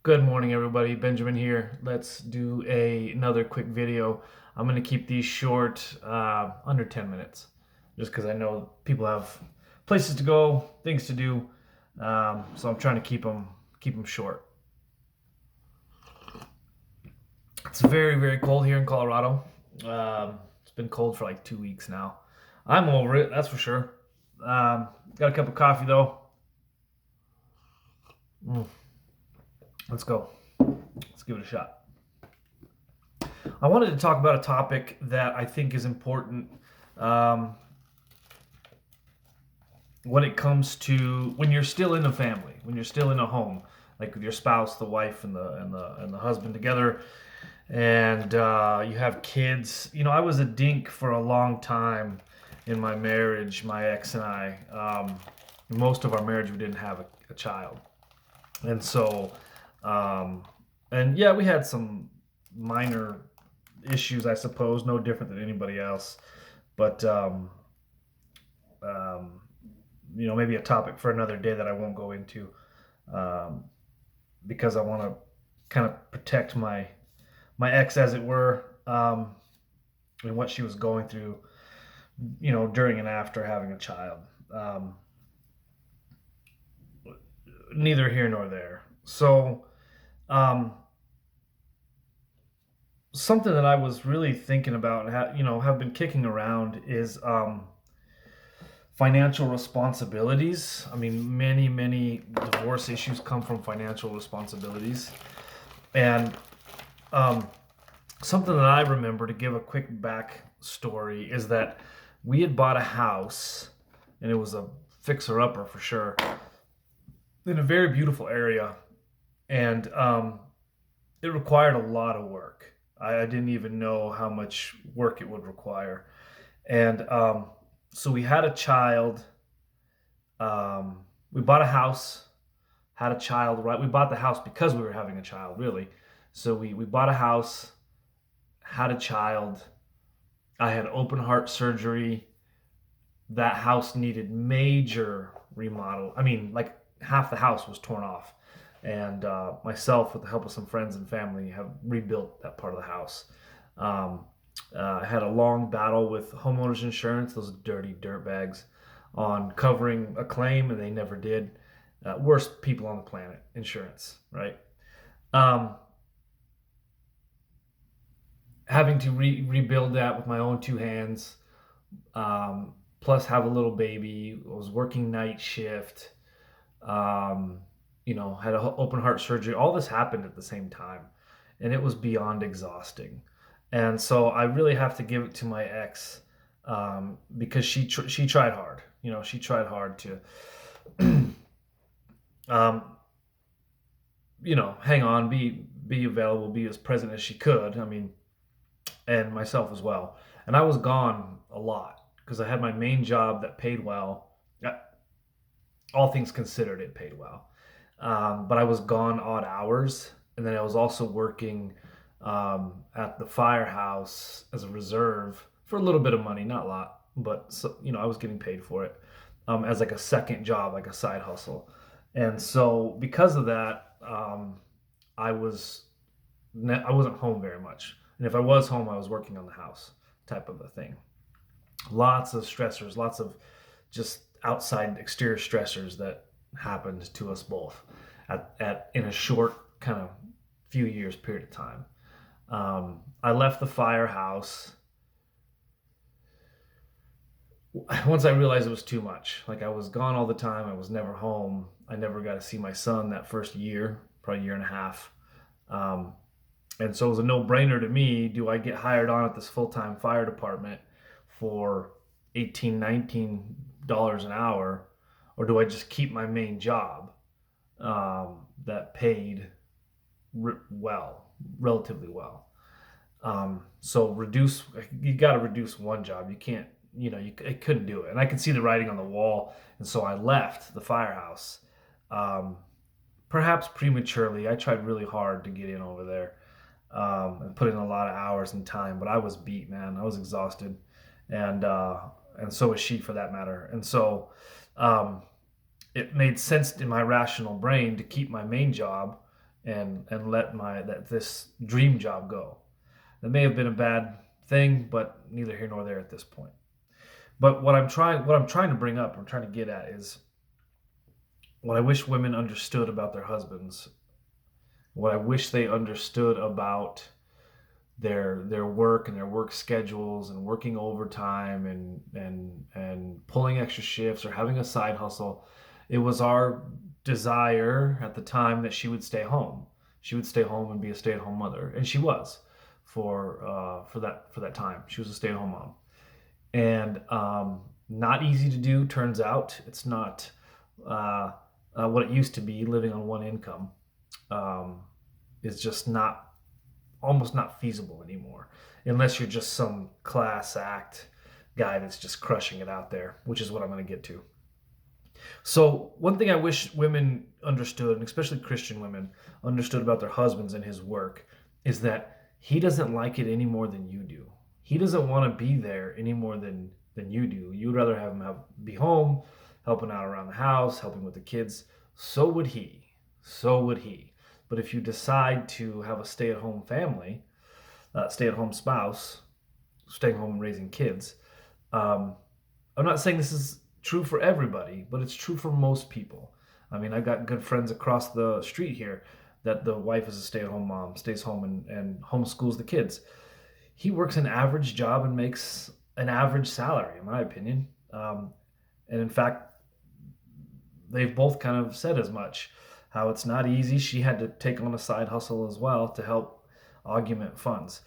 Good morning, everybody. Benjamin here. Let's do another quick video. I'm going to keep these short, under 10 minutes, just because I know people have places to go, things to do. So I'm trying to keep them short. It's very, very cold here in Colorado. It's been cold for like 2 weeks now. I'm over it, that's for sure. Got a cup of coffee though. Mm, let's go. Let's give it a shot. I wanted to talk about a topic that I think is important um, when it comes to when you're still in a family, when you're still in a home, like with your spouse, the wife, and the husband together, and you have kids. You know, I was a dink for a long time in my marriage. My ex and I, most of our marriage, we didn't have a child, and so, um, and yeah, we had some minor issues, I suppose, no different than anybody else. But um, maybe a topic for another day that I won't go into, um, because I want to kind of protect my ex, as it were, and what she was going through, during and after having a child. Um, Neither here nor there. So, um, something that I was really thinking about and have been kicking around is financial responsibilities. I mean, many divorce issues come from financial responsibilities, and um, something that I remember, to give a quick back story, is that we had bought a house, and it was a fixer upper for sure, in a very beautiful area, and it required a lot of work. I didn't even know how much work it would require. And so we had a child. We bought a house, had a child, right? We bought the house because we were having a child, really. So we bought a house, had a child. I had open heart surgery. That house needed major remodel. I mean, like half the house was torn off. And myself, with the help of some friends and family, have rebuilt that part of the house. Um, I had a long battle with homeowners insurance, those dirty dirtbags, on covering a claim, and they never did. Worst people on the planet, insurance, right? Um, Having to rebuild that with my own two hands, plus have a little baby. I was working night shift. Um, had an open heart surgery. All this happened at the same time, and it was beyond exhausting. And so I really have to give it to my ex, because she tried hard. She tried hard to, um, hang on, be available, be as present as she could. I mean, and myself as well. And I was gone a lot because I had my main job that paid well. All things considered, it paid well. But I was gone odd hours, and then I was also working at the firehouse as a reserve for a little bit of money, not a lot, but so, I was getting paid for it, as like a second job, like a side hustle. And so because of that, I was I wasn't home very much, and if I was home, I was working on the house, type of a thing. Lots of stressors, lots of just outside exterior stressors that happened to us both at in a short kind of few years period of time. I left the firehouse once I realized it was too much. Like, I was gone all the time. I was never home. I never got to see my son that first year, probably a year and a half. Um, and so it was a no-brainer to me. Do I get hired on at this full-time fire department for 18, $19 an hour, or do I just keep my main job, that paid relatively well? So reduce. You got to reduce one job. You can't. I couldn't do it, and I could see the writing on the wall, and so I left the firehouse. Um, Perhaps prematurely. I tried really hard to get in over there, and put in a lot of hours and time, but I was beat, man. I was exhausted, and so was she, for that matter. And so, um, it made sense in my rational brain to keep my main job and let this dream job go. That may have been a bad thing, but neither here nor there at this point. But what I'm trying to bring up, I'm trying to get at is what I wish women understood about their husbands, what I wish they understood about their work and their work schedules and working overtime and pulling extra shifts or having a side hustle. It was our desire at the time that she would stay home. She would stay home and be a stay-at-home mother, and she was for that time. She was a stay-at-home mom, and not easy to do. Turns out it's not what it used to be. Living on one income um, is just not almost not feasible anymore, unless you're just some class act guy that's just crushing it out there, which is what I'm going to get to. So one thing I wish women understood, and especially Christian women understood about their husbands and his work, is that he doesn't like it any more than you do. He doesn't want to be there any more than you do. You'd rather have him be home, helping out around the house, helping with the kids. So would he. So would he. But if you decide to have a stay-at-home family, stay-at-home spouse, staying home and raising kids, um, I'm not saying this is true for everybody, but it's true for most people. I mean, I've got good friends across the street here that the wife is a stay-at-home mom, stays home and homeschools the kids. He works an average job and makes an average salary, in my opinion. And in fact, they've both kind of said as much. How it's not easy. She had to take on a side hustle as well to help augment funds.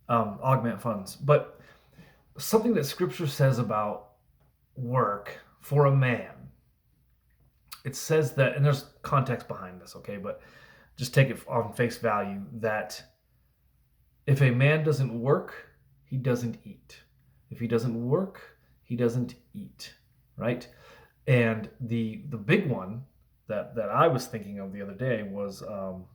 Augment funds. But something that Scripture says about work for a man, it says that, and there's context behind this, okay, but just take it on face value, that if a man doesn't work, he doesn't eat. If he doesn't work, he doesn't eat, right? And the big one that I was thinking of the other day was well,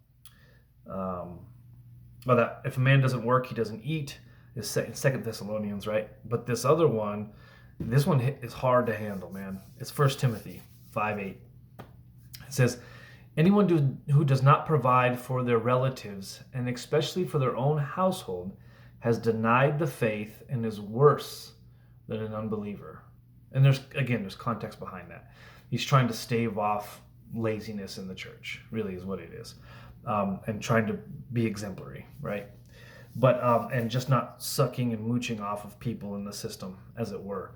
that if a man doesn't work, he doesn't eat, is Second Thessalonians, right? But this other one, this one is hard to handle, man. It's 1 Timothy 5:8. It says, anyone who does not provide for their relatives, and especially for their own household, has denied the faith and is worse than an unbeliever. And there's context behind that. He's trying to stave off laziness in the church, really is what it is, and trying to be exemplary, right? But and just not sucking and mooching off of people in the system, as it were.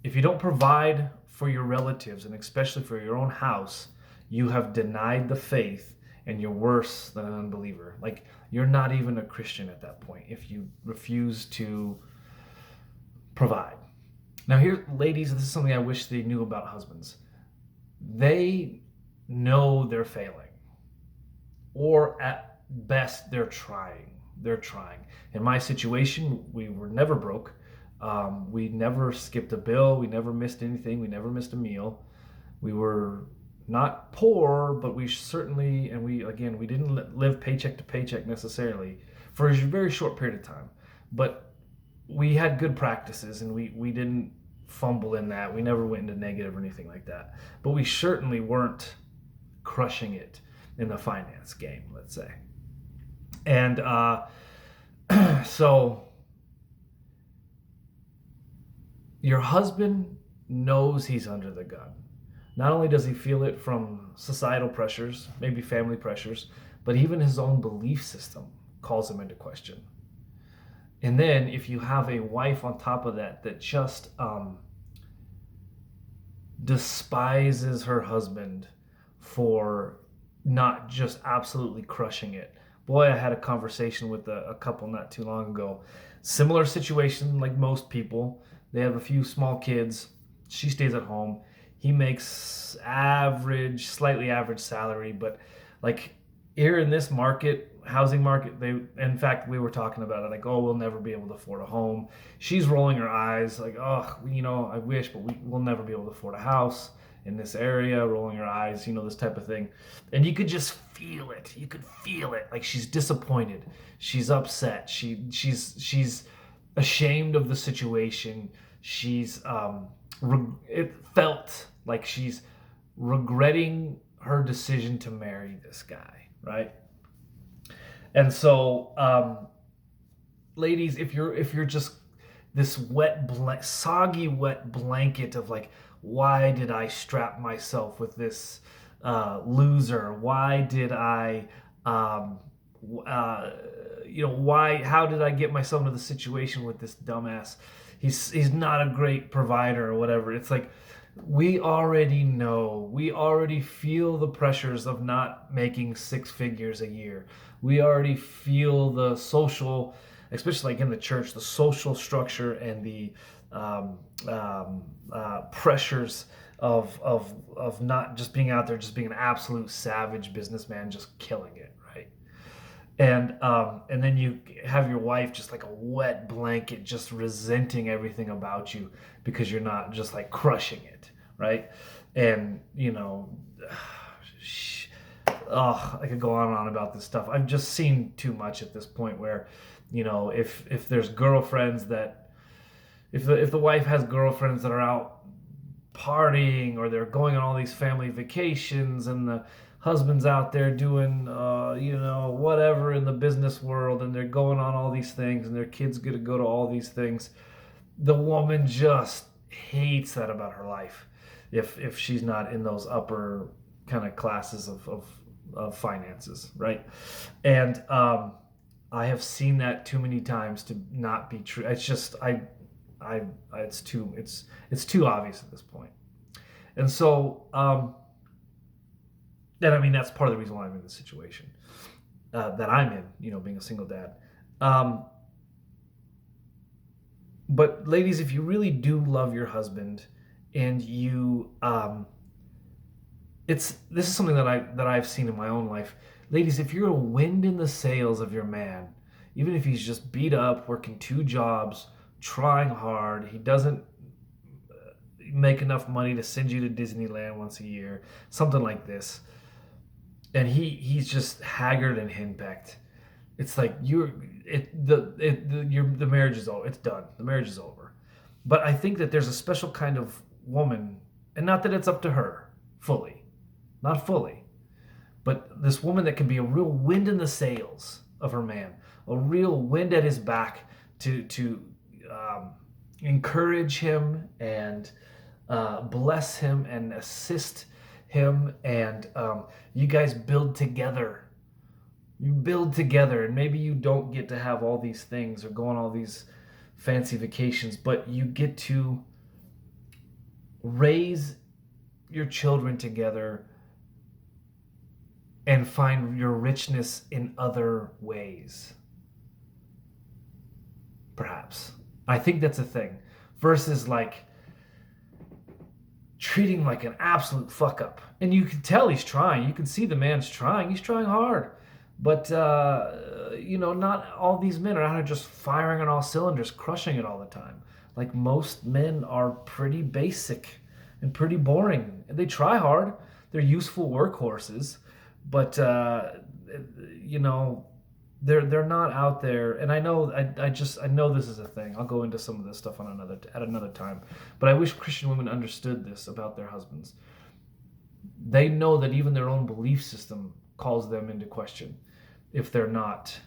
If you don't provide for your relatives, and especially for your own house, you have denied the faith, and you're worse than an unbeliever. Like, you're not even a Christian at that point if you refuse to provide. Now, here, ladies, this is something I wish they knew about husbands. They know they're failing, or at best they're trying. In my situation, we were never broke. We never skipped a bill. We never missed anything. We never missed a meal. We were not poor, but we certainly, and we didn't live paycheck to paycheck necessarily for a very short period of time. But we had good practices, and we didn't fumble in that. We never went into negative or anything like that. But we certainly weren't crushing it in the finance game, let's say. And so your husband knows he's under the gun. Not only does he feel it from societal pressures, maybe family pressures, but even his own belief system calls him into question. And then if you have a wife on top of that just despises her husband for not just absolutely crushing it. Boy, I had a conversation with a couple not too long ago. Similar situation, like most people. They have a few small kids. She stays at home. He makes average, slightly average salary, but like here in this market, housing market, in fact, we were talking about it, like, oh, we'll never be able to afford a home. She's rolling her eyes like, oh, I wish, but we'll never be able to afford a house in this area, rolling her eyes, this type of thing. And you could just feel it. You could feel it. Like, she's disappointed. She's upset. She's ashamed of the situation. It felt like she's regretting her decision to marry this guy, right? And so, ladies, if you're just this soggy wet blanket of like, why did I strap myself with this loser? Why did I, um, uh, why? How did I get myself into the situation with this dumbass? He's not a great provider or whatever. It's like we already know, we already feel the pressures of not making six figures a year. We already feel the social, especially like in the church, the social structure and the pressures of not just being out there, just being an absolute savage businessman, just killing it, right? And then you have your wife just like a wet blanket, just resenting everything about you because you're not just like crushing it, right? And oh, I could go on and on about this stuff. I've just seen too much at this point where, if there's girlfriends that, if the wife has girlfriends that are out partying or they're going on all these family vacations and the husband's out there doing whatever in the business world and they're going on all these things and their kids get to go to all these things, the woman just hates that about her life if she's not in those upper kind of classes of finances, right? And I have seen that too many times to not be true. It's just it's too obvious at this point. And so and I mean, that's part of the reason why I'm in this situation that I'm in, being a single dad. But ladies, if you really do love your husband and you, this is something that I've seen in my own life. Ladies, if you're a wind in the sails of your man, even if he's just beat up, working two jobs, trying hard, he doesn't make enough money to send you to Disneyland once a year, something like this, and he's just haggard and henpecked. It's like the marriage is over. It's done. The marriage is over. But I think that there's a special kind of woman, and not that it's up to her fully, not fully, but this woman that can be a real wind in the sails of her man, a real wind at his back to encourage him and bless him and assist him, and you guys build together. You build together, and maybe you don't get to have all these things or go on all these fancy vacations, but you get to raise your children together and find your richness in other ways. Perhaps. I think that's a thing. Versus like treating like an absolute fuck up. And you can tell he's trying. You can see the man's trying. He's trying hard. But, not all these men are out here just firing on all cylinders, crushing it all the time. Like most men are pretty basic and pretty boring. They try hard. They're useful workhorses. But, they're not out there. And I know, I know this is a thing. I'll go into some of this stuff at another time. But I wish Christian women understood this about their husbands. They know that even their own belief system calls them into question if they're not,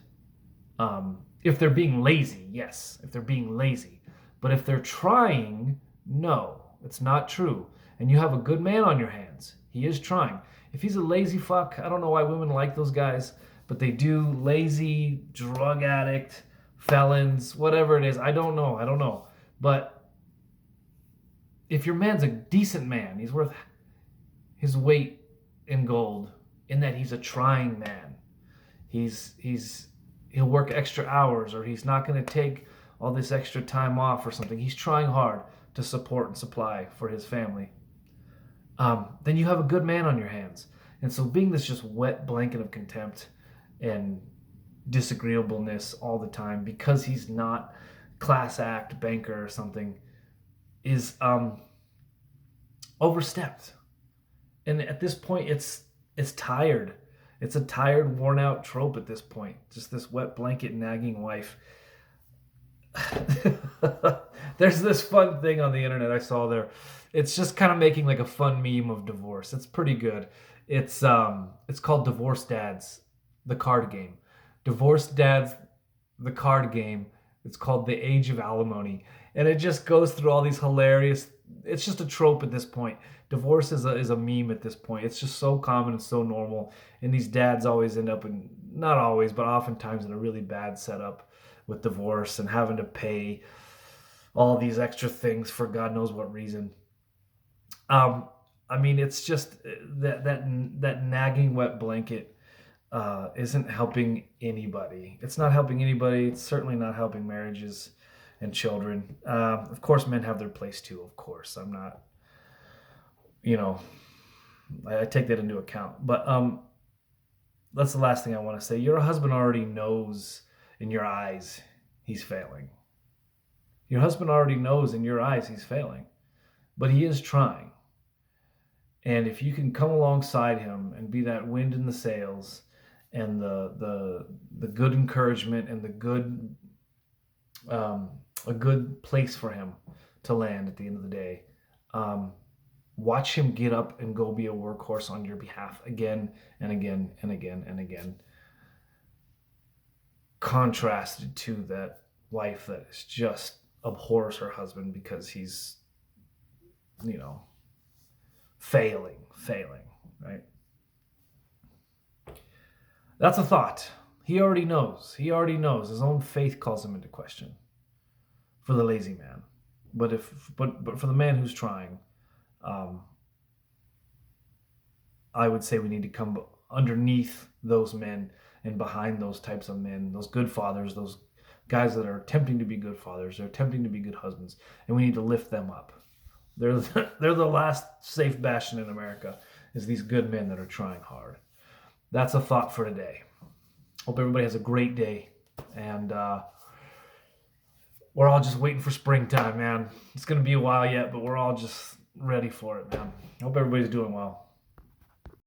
if they're being lazy. Yes, if they're being lazy. But if they're trying, no, it's not true. And you have a good man on your hands. He is trying. If he's a lazy fuck, I don't know why women like those guys, but they do. Lazy, drug addict, felons, whatever it is. I don't know. But if your man's a decent man, he's worth his weight in gold in that he's a trying man. He'll work extra hours, or he's not going to take all this extra time off or something. He's trying hard to support and supply for his family. Then you have a good man on your hands. And so being this just wet blanket of contempt and disagreeableness all the time because he's not class act banker or something is overstepped. And at this point, it's tired. It's a tired, worn out trope at this point. Just this wet blanket nagging wife. There's this fun thing on the internet I saw there. It's just kind of making like a fun meme of divorce. It's pretty good. It's called Divorce Dads, the card game. Divorce Dads, the card game. It's called The Age of Alimony, and it just goes through all these hilarious. It's just a trope at this point. Divorce is a meme at this point. It's just so common and so normal, and these dads always end up in, not always, but oftentimes in a really bad setup with divorce and having to pay all these extra things for God knows what reason. Um, I mean, it's just that nagging wet blanket isn't helping anybody. It's not helping anybody. It's certainly not helping marriages and children. Of course, men have their place too. Of course, I'm not. You know, I take that into account. But that's the last thing I want to say. Your husband already knows in your eyes he's failing. Your husband already knows in your eyes he's failing, but he is trying. And if you can come alongside him and be that wind in the sails and the good encouragement and the good um, a good place for him to land at the end of the day, um, watch him get up and go be a workhorse on your behalf again and again and again and again. Contrasted to that wife that is just abhors her husband because he's, you know, failing, right? That's a thought. He already knows. He already knows. His own faith calls him into question for the lazy man. But for the man who's trying, um, I would say we need to come underneath those men and behind those types of men, those good fathers, those guys that are attempting to be good fathers, they're attempting to be good husbands, and we need to lift them up. They're the last safe bastion in America, is these good men that are trying hard. That's a thought for today. Hope everybody has a great day, and we're all just waiting for springtime, man. It's going to be a while yet, but we're all just ready for it, man. Hope everybody's doing well.